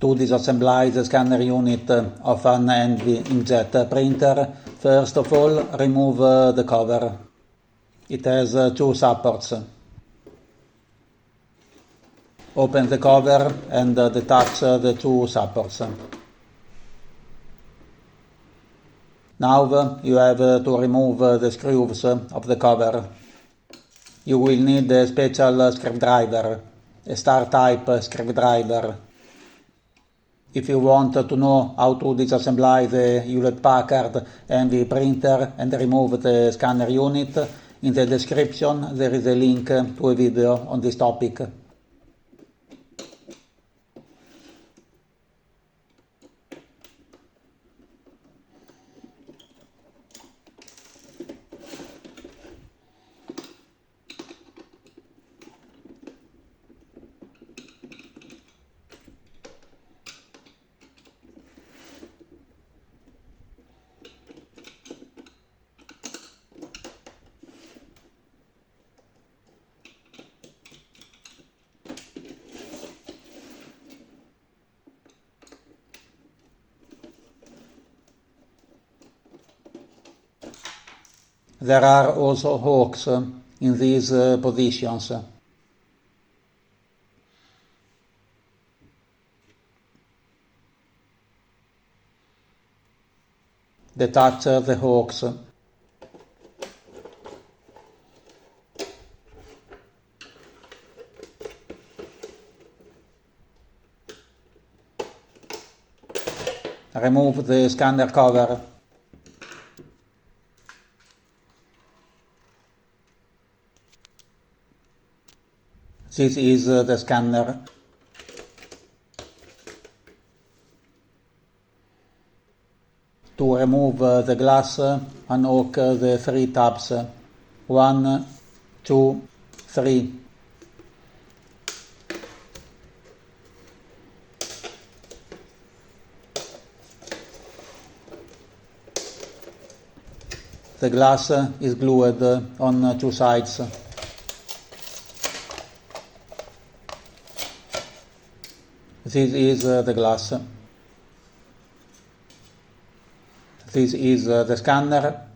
To disassemble the scanner unit of an inkjet printer, first of all remove the cover. It has two supports. Open the cover and detach the two supports. Now you have to remove the screws of the cover. You will need a special screwdriver, a star-type screwdriver. If you want to know how to disassemble the Hewlett-Packard NV printer and remove the scanner unit, in the description there is a link to a video on this topic. There are also hooks in these positions. Detach the hooks. Remove the scanner cover. This is the scanner. To remove the glass, unhook the three tabs. 1, 2, 3. The glass is glued on two sides. This is the glass. This is the scanner.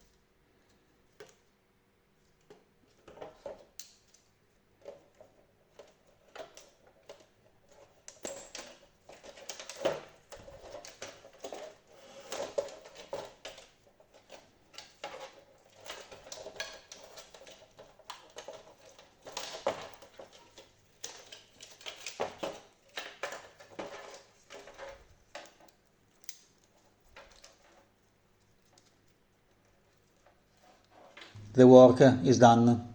The work is done.